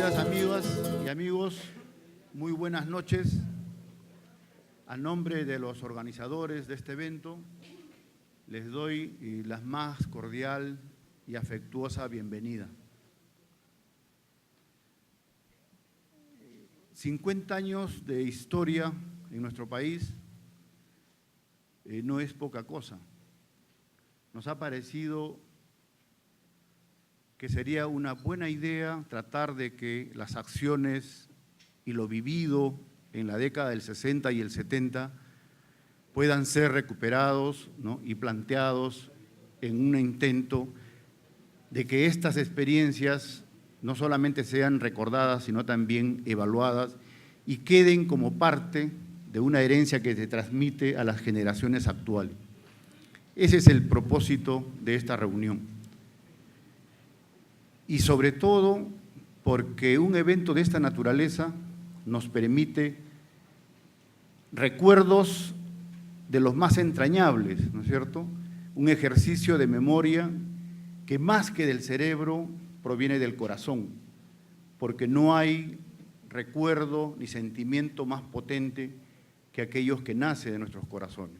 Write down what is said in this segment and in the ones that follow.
Queridas amigas y amigos, muy buenas noches. A nombre de los organizadores de este evento, les doy la más cordial y afectuosa bienvenida. 50 años de historia en nuestro país no es poca cosa. Nos ha parecido que sería una buena idea tratar de que las acciones y lo vivido en la década del 60 y el 70 puedan ser recuperados, ¿no?, y planteados en un intento de que estas experiencias no solamente sean recordadas, sino también evaluadas y queden como parte de una herencia que se transmite a las generaciones actuales. Ese es el propósito de esta reunión. Y sobre todo porque un evento de esta naturaleza nos permite recuerdos de los más entrañables, ¿no es cierto? Un ejercicio de memoria que más que del cerebro proviene del corazón, porque no hay recuerdo ni sentimiento más potente que aquellos que nacen de nuestros corazones.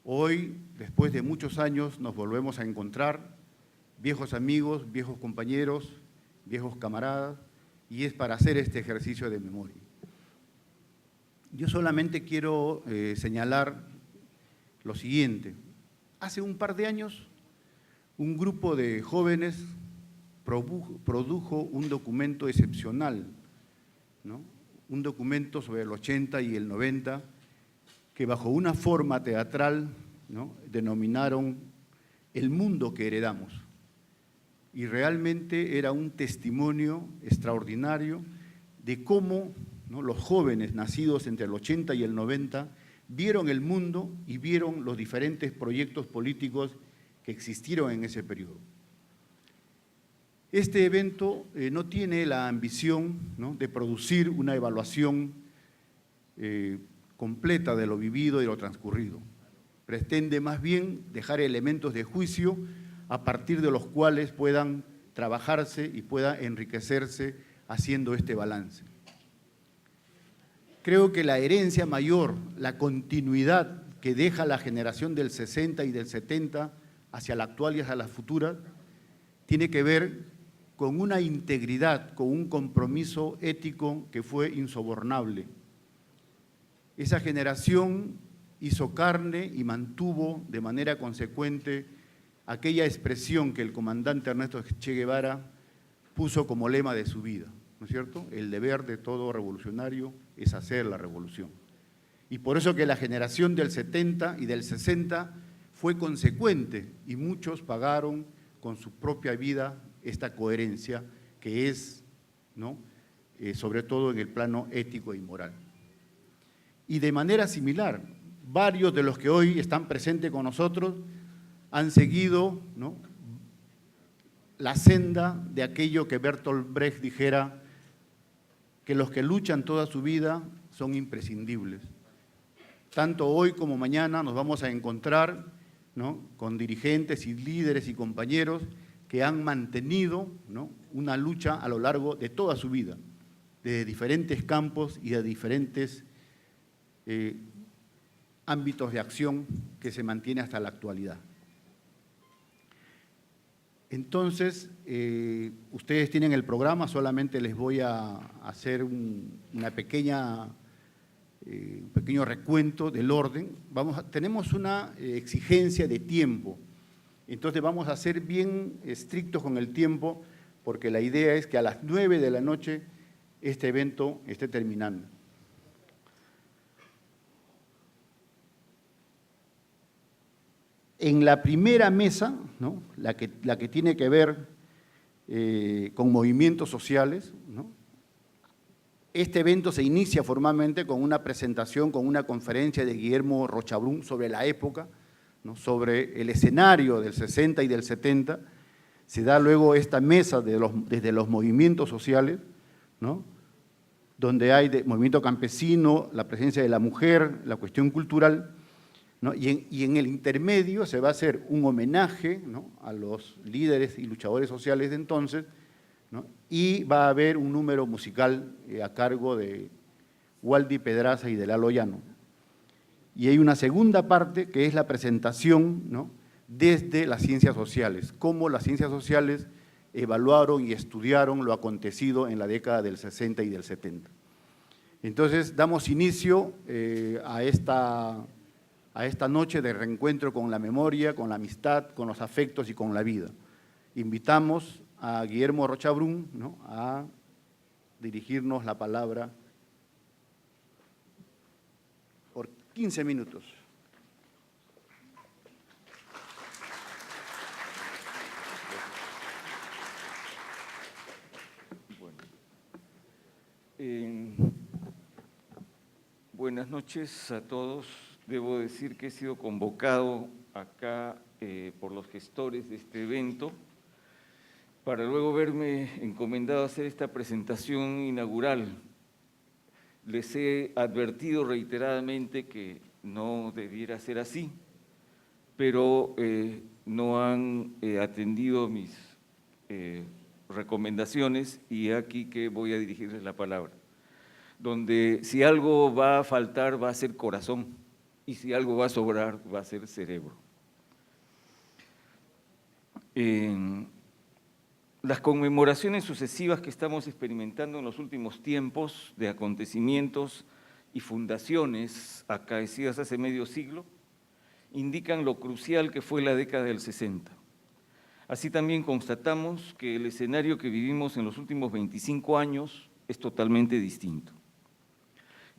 Hoy, después de muchos años, nos volvemos a encontrar, viejos amigos, viejos compañeros, viejos camaradas, y es para hacer este ejercicio de memoria. Yo solamente quiero señalar lo siguiente. Hace un par de años, un grupo de jóvenes produjo un documento excepcional, ¿no? Un documento sobre el 80 y el 90, que bajo una forma teatral, ¿no?, denominaron El mundo que heredamos. Y realmente era un testimonio extraordinario de cómo, ¿no?, los jóvenes nacidos entre el 80 y el 90 vieron el mundo y vieron los diferentes proyectos políticos que existieron en ese periodo. Este evento no tiene la ambición, ¿no?, de producir una evaluación completa de lo vivido y lo transcurrido. Pretende más bien dejar elementos de juicio a partir de los cuales puedan trabajarse y pueda enriquecerse haciendo este balance. Creo que la herencia mayor, la continuidad que deja la generación del 60 y del 70 hacia la actual y hacia la futura, tiene que ver con una integridad, con un compromiso ético que fue insobornable. Esa generación hizo carne y mantuvo de manera consecuente aquella expresión que el comandante Ernesto Che Guevara puso como lema de su vida, ¿no es cierto? El deber de todo revolucionario es hacer la revolución. Y por eso que la generación del 70 y del 60 fue consecuente y muchos pagaron con su propia vida esta coherencia que es, ¿no?, sobre todo en el plano ético y moral. Y de manera similar, varios de los que hoy están presentes con nosotros han seguido, ¿no?, la senda de aquello que Bertolt Brecht dijera, que los que luchan toda su vida son imprescindibles. Tanto hoy como mañana nos vamos a encontrar, ¿no?, con dirigentes y líderes y compañeros que han mantenido, ¿no?, una lucha a lo largo de toda su vida, de diferentes campos y de diferentes ámbitos de acción que se mantiene hasta la actualidad. Entonces, ustedes tienen el programa, solamente les voy a hacer un pequeño recuento del orden. Tenemos una exigencia de tiempo, entonces vamos a ser bien estrictos con el tiempo, porque la idea es que a las 9 de la noche este evento esté terminando. En la primera mesa, ¿no?, la que tiene que ver con movimientos sociales, ¿no?, este evento se inicia formalmente con una presentación, con una conferencia de Guillermo Rochabrún sobre la época, ¿no?, sobre el escenario del 60 y del 70. Se da luego esta mesa desde los movimientos sociales, ¿no?, donde hay movimiento campesino, la presencia de la mujer, la cuestión cultural, ¿no?, y en el intermedio se va a hacer un homenaje, ¿no?, a los líderes y luchadores sociales de entonces, ¿no? Y va a haber un número musical a cargo de Waldi Pedraza y de Lalo Llano. Y hay una segunda parte que es la presentación, ¿no?, desde las ciencias sociales, cómo las ciencias sociales evaluaron y estudiaron lo acontecido en la década del 60 y del 70. Entonces, damos inicio a esta noche de reencuentro con la memoria, con la amistad, con los afectos y con la vida. Invitamos a Guillermo Rocha Brun, ¿no?, a dirigirnos la palabra por 15 minutos. Buenas noches a todos. Debo decir que he sido convocado acá por los gestores de este evento para luego verme encomendado a hacer esta presentación inaugural. Les he advertido reiteradamente que no debiera ser así, pero no han atendido mis recomendaciones y aquí que voy a dirigirles la palabra. Donde si algo va a faltar va a ser corazón y si algo va a sobrar va a ser cerebro. Las conmemoraciones sucesivas que estamos experimentando en los últimos tiempos de acontecimientos y fundaciones acaecidas hace medio siglo indican lo crucial que fue la década del 60. Así también constatamos que el escenario que vivimos en los últimos 25 años es totalmente distinto.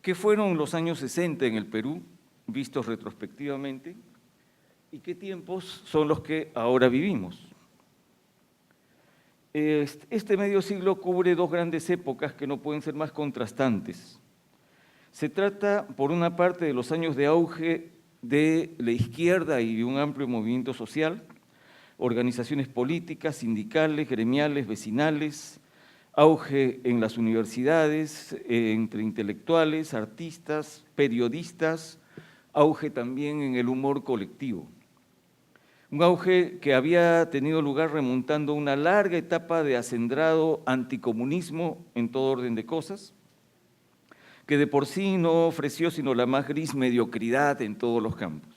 ¿Qué fueron los años 60 en el Perú, vistos retrospectivamente? ¿Y qué tiempos son los que ahora vivimos? Este medio siglo cubre dos grandes épocas que no pueden ser más contrastantes. Se trata, por una parte, de los años de auge de la izquierda y de un amplio movimiento social, organizaciones políticas, sindicales, gremiales, vecinales, auge en las universidades, entre intelectuales, artistas, periodistas, auge también en el humor colectivo. Un auge que había tenido lugar remontando una larga etapa de acendrado anticomunismo en todo orden de cosas, que de por sí no ofreció sino la más gris mediocridad en todos los campos.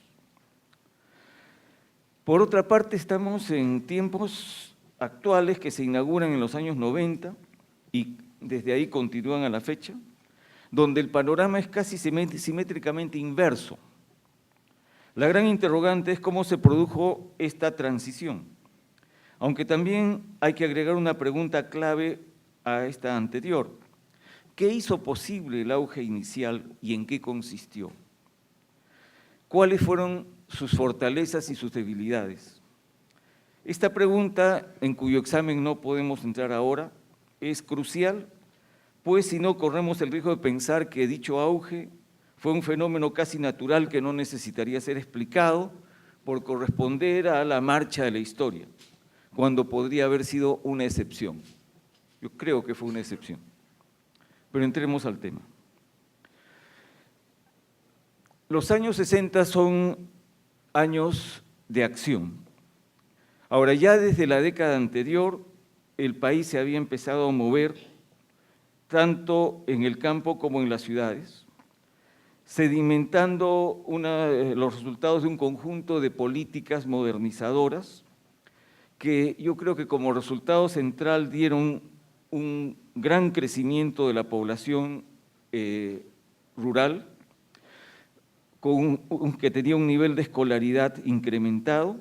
Por otra parte, estamos en tiempos actuales que se inauguran en los años 90 y desde ahí continúan a la fecha, donde el panorama es casi simétricamente inverso. La gran interrogante es cómo se produjo esta transición, aunque también hay que agregar una pregunta clave a esta anterior. ¿Qué hizo posible el auge inicial y en qué consistió? ¿Cuáles fueron sus fortalezas y sus debilidades? Esta pregunta, en cuyo examen no podemos entrar ahora, es crucial, pues si no corremos el riesgo de pensar que dicho auge fue un fenómeno casi natural que no necesitaría ser explicado por corresponder a la marcha de la historia, cuando podría haber sido una excepción. Yo creo que fue una excepción. Pero entremos al tema. Los años 60 son años de acción. Ahora, ya desde la década anterior, el país se había empezado a mover tanto en el campo como en las ciudades, sedimentando los resultados de un conjunto de políticas modernizadoras que yo creo que como resultado central dieron un gran crecimiento de la población rural, que tenía un nivel de escolaridad incrementado,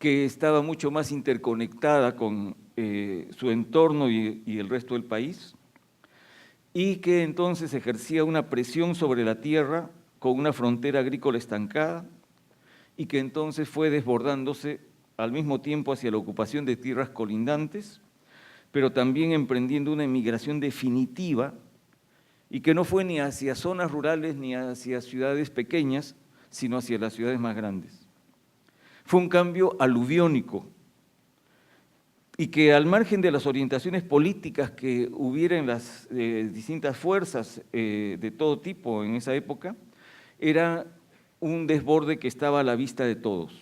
que estaba mucho más interconectada con su entorno y el resto del país, y que entonces ejercía una presión sobre la tierra con una frontera agrícola estancada y que entonces fue desbordándose al mismo tiempo hacia la ocupación de tierras colindantes, pero también emprendiendo una emigración definitiva y que no fue ni hacia zonas rurales ni hacia ciudades pequeñas, sino hacia las ciudades más grandes. Fue un cambio aluviónico, y que al margen de las orientaciones políticas que hubiera en las distintas fuerzas de todo tipo en esa época, era un desborde que estaba a la vista de todos.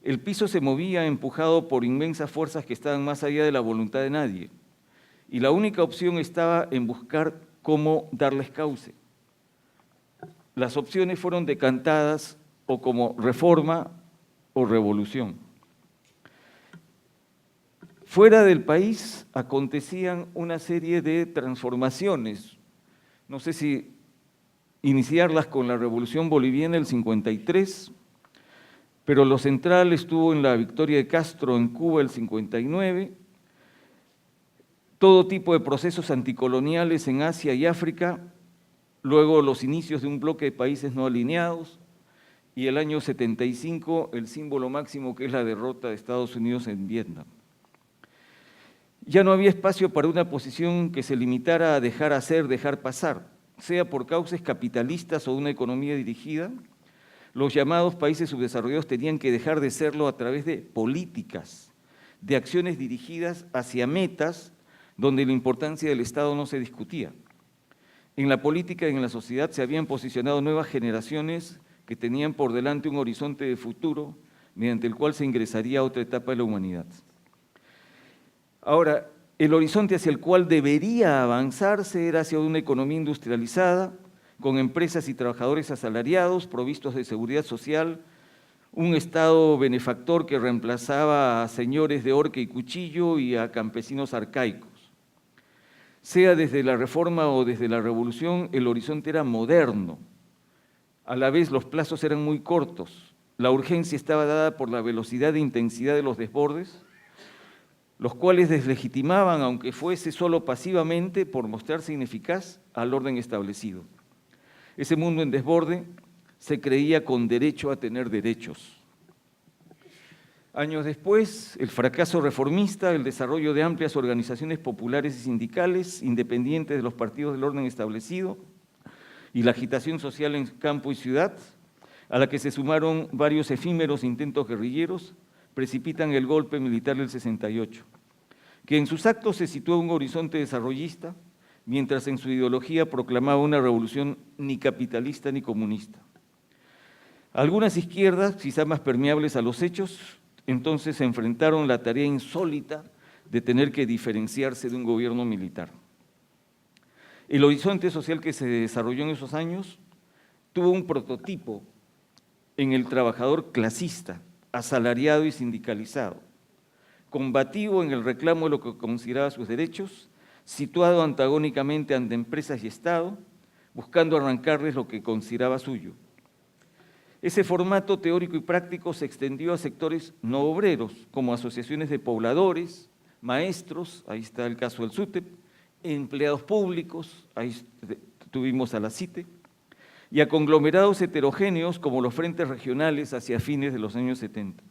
El piso se movía empujado por inmensas fuerzas que estaban más allá de la voluntad de nadie, y la única opción estaba en buscar cómo darles cauce. Las opciones fueron decantadas o como reforma o revolución. Fuera del país acontecían una serie de transformaciones. No sé si iniciarlas con la Revolución Boliviana del 53, pero lo central estuvo en la victoria de Castro en Cuba el 59, todo tipo de procesos anticoloniales en Asia y África, luego los inicios de un bloque de países no alineados, y el año 75 el símbolo máximo que es la derrota de Estados Unidos en Vietnam. Ya no había espacio para una posición que se limitara a dejar hacer, dejar pasar, sea por causas capitalistas o una economía dirigida. Los llamados países subdesarrollados tenían que dejar de serlo a través de políticas, de acciones dirigidas hacia metas donde la importancia del Estado no se discutía. En la política y en la sociedad se habían posicionado nuevas generaciones que tenían por delante un horizonte de futuro mediante el cual se ingresaría a otra etapa de la humanidad. Ahora, el horizonte hacia el cual debería avanzarse era hacia una economía industrializada, con empresas y trabajadores asalariados, provistos de seguridad social, un Estado benefactor que reemplazaba a señores de horca y cuchillo y a campesinos arcaicos. Sea desde la reforma o desde la revolución, el horizonte era moderno. A la vez los plazos eran muy cortos. La urgencia estaba dada por la velocidad e intensidad de los desbordes, los cuales deslegitimaban, aunque fuese solo pasivamente, por mostrarse ineficaz al orden establecido. Ese mundo en desborde se creía con derecho a tener derechos. Años después, el fracaso reformista, el desarrollo de amplias organizaciones populares y sindicales, independientes de los partidos del orden establecido, y la agitación social en campo y ciudad, a la que se sumaron varios efímeros intentos guerrilleros, precipitan el golpe militar del 68, que en sus actos se situó en un horizonte desarrollista, mientras en su ideología proclamaba una revolución ni capitalista ni comunista. Algunas izquierdas, quizá más permeables a los hechos, entonces se enfrentaron a la tarea insólita de tener que diferenciarse de un gobierno militar. El horizonte social que se desarrolló en esos años tuvo un prototipo en el trabajador clasista, asalariado y sindicalizado, combativo en el reclamo de lo que consideraba sus derechos, situado antagónicamente ante empresas y Estado, buscando arrancarles lo que consideraba suyo. Ese formato teórico y práctico se extendió a sectores no obreros, como asociaciones de pobladores, maestros, ahí está el caso del SUTEP, empleados públicos, ahí tuvimos a la CITE, y a conglomerados heterogéneos como los frentes regionales hacia fines de los años 70.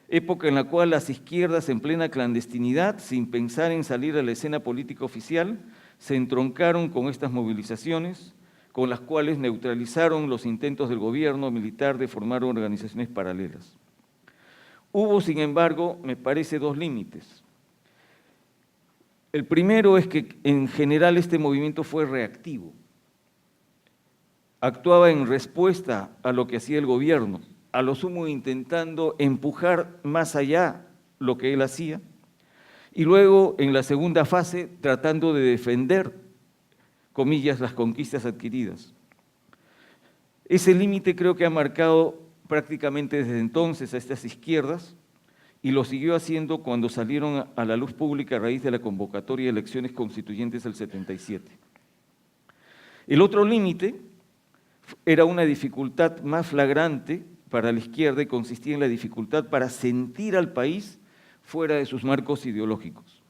Época en la cual las izquierdas en plena clandestinidad, sin pensar en salir a la escena política oficial, se entroncaron con estas movilizaciones, con las cuales neutralizaron los intentos del gobierno militar de formar organizaciones paralelas. Hubo, sin embargo, me parece, dos límites. El primero es que en general este movimiento fue reactivo. Actuaba en respuesta a lo que hacía el gobierno, a lo sumo intentando empujar más allá lo que él hacía, y luego en la segunda fase tratando de defender, comillas, las conquistas adquiridas. Ese límite creo que ha marcado prácticamente desde entonces a estas izquierdas y lo siguió haciendo cuando salieron a la luz pública a raíz de la convocatoria de elecciones constituyentes del 77. El otro límite era una dificultad más flagrante para la izquierda y consistía en la dificultad para sentir al país fuera de sus marcos ideológicos.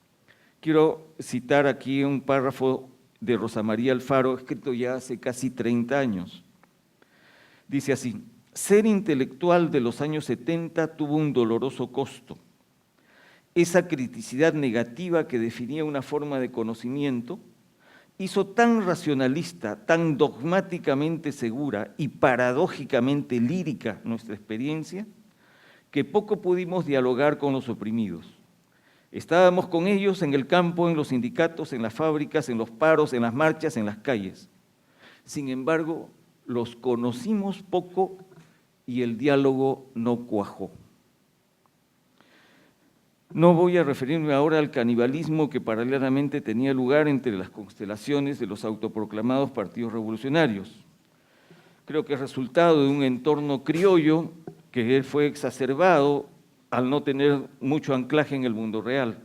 Quiero citar aquí un párrafo de Rosa María Alfaro, escrito ya hace casi 30 años. Dice así: ser intelectual de los años 70 tuvo un doloroso costo. Esa criticidad negativa que definía una forma de conocimiento hizo tan racionalista, tan dogmáticamente segura y paradójicamente lírica nuestra experiencia, que poco pudimos dialogar con los oprimidos. Estábamos con ellos en el campo, en los sindicatos, en las fábricas, en los paros, en las marchas, en las calles. Sin embargo, los conocimos poco y el diálogo no cuajó. No voy a referirme ahora al canibalismo que paralelamente tenía lugar entre las constelaciones de los autoproclamados partidos revolucionarios. Creo que es resultado de un entorno criollo que fue exacerbado al no tener mucho anclaje en el mundo real.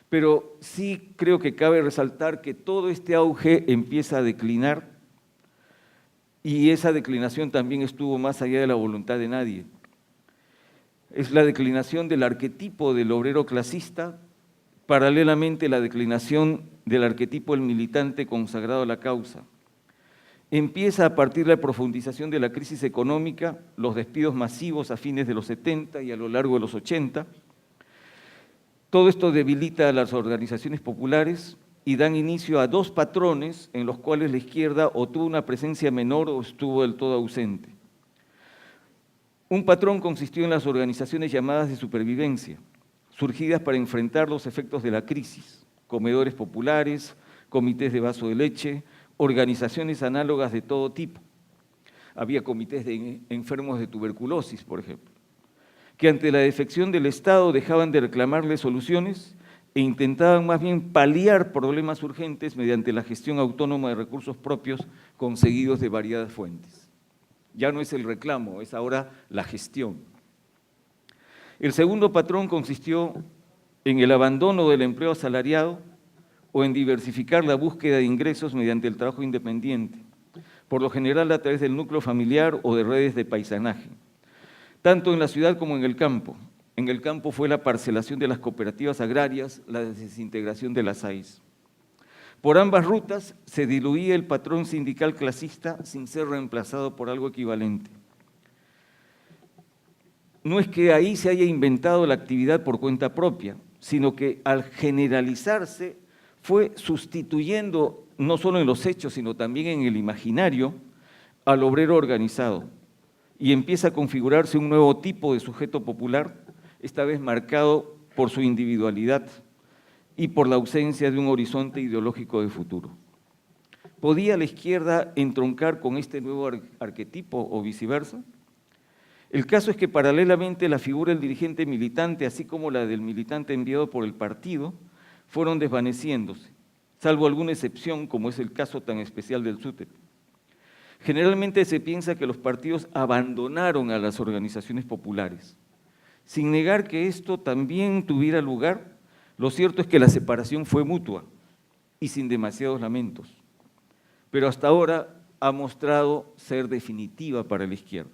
Pero sí creo que cabe resaltar que todo este auge empieza a declinar y esa declinación también estuvo más allá de la voluntad de nadie. Es la declinación del arquetipo del obrero clasista, paralelamente la declinación del arquetipo del militante consagrado a la causa. Empieza a partir de la profundización de la crisis económica, los despidos masivos a fines de los 70 y a lo largo de los 80. Todo esto debilita a las organizaciones populares y dan inicio a dos patrones en los cuales la izquierda o tuvo una presencia menor o estuvo del todo ausente. Un patrón consistió en las organizaciones llamadas de supervivencia, surgidas para enfrentar los efectos de la crisis, comedores populares, comités de vaso de leche, organizaciones análogas de todo tipo. Había comités de enfermos de tuberculosis, por ejemplo, que ante la defección del Estado dejaban de reclamarle soluciones e intentaban más bien paliar problemas urgentes mediante la gestión autónoma de recursos propios conseguidos de variadas fuentes. Ya no es el reclamo, es ahora la gestión. El segundo patrón consistió en el abandono del empleo asalariado o en diversificar la búsqueda de ingresos mediante el trabajo independiente, por lo general a través del núcleo familiar o de redes de paisanaje, tanto en la ciudad como en el campo. En el campo fue la parcelación de las cooperativas agrarias, la desintegración de las AIS. Por ambas rutas se diluía el patrón sindical clasista sin ser reemplazado por algo equivalente. No es que ahí se haya inventado la actividad por cuenta propia, sino que al generalizarse fue sustituyendo, no solo en los hechos, sino también en el imaginario, al obrero organizado, y empieza a configurarse un nuevo tipo de sujeto popular, esta vez marcado por su individualidad y por la ausencia de un horizonte ideológico de futuro. ¿Podía la izquierda entroncar con este nuevo arquetipo o viceversa? El caso es que paralelamente la figura del dirigente militante, así como la del militante enviado por el partido, fueron desvaneciéndose, salvo alguna excepción, como es el caso tan especial del SUTEP. Generalmente se piensa que los partidos abandonaron a las organizaciones populares. Sin negar que esto también tuviera lugar, lo cierto es que la separación fue mutua y sin demasiados lamentos, pero hasta ahora ha mostrado ser definitiva para la izquierda.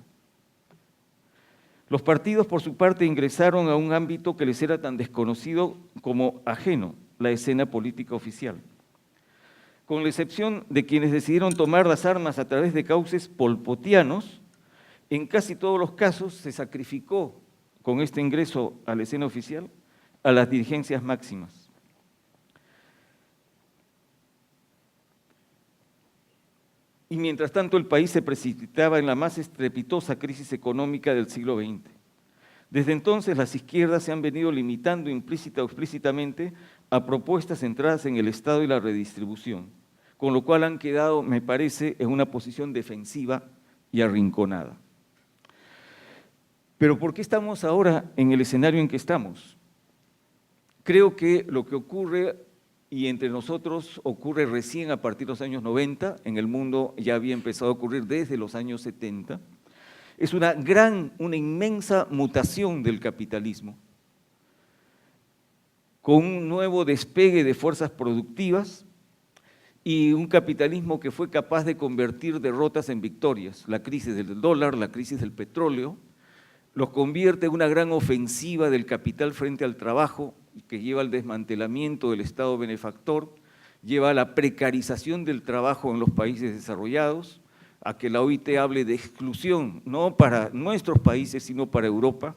Los partidos, por su parte, ingresaron a un ámbito que les era tan desconocido como ajeno, la escena política oficial. Con la excepción de quienes decidieron tomar las armas a través de cauces polpotianos, en casi todos los casos se sacrificó con este ingreso a la escena oficial a las dirigencias máximas. Y mientras tanto el país se precipitaba en la más estrepitosa crisis económica del siglo XX. Desde entonces las izquierdas se han venido limitando implícita o explícitamente a propuestas centradas en el Estado y la redistribución, con lo cual han quedado, me parece, en una posición defensiva y arrinconada. Pero ¿por qué estamos ahora en el escenario en que estamos? Creo que lo que ocurre, y entre nosotros ocurre recién a partir de los años 90, en el mundo ya había empezado a ocurrir desde los años 70, es una inmensa mutación del capitalismo, con un nuevo despegue de fuerzas productivas y un capitalismo que fue capaz de convertir derrotas en victorias. La crisis del dólar, la crisis del petróleo, los convierte en una gran ofensiva del capital frente al trabajo, que lleva al desmantelamiento del Estado benefactor, lleva a la precarización del trabajo en los países desarrollados, a que la OIT hable de exclusión, no para nuestros países, sino para Europa,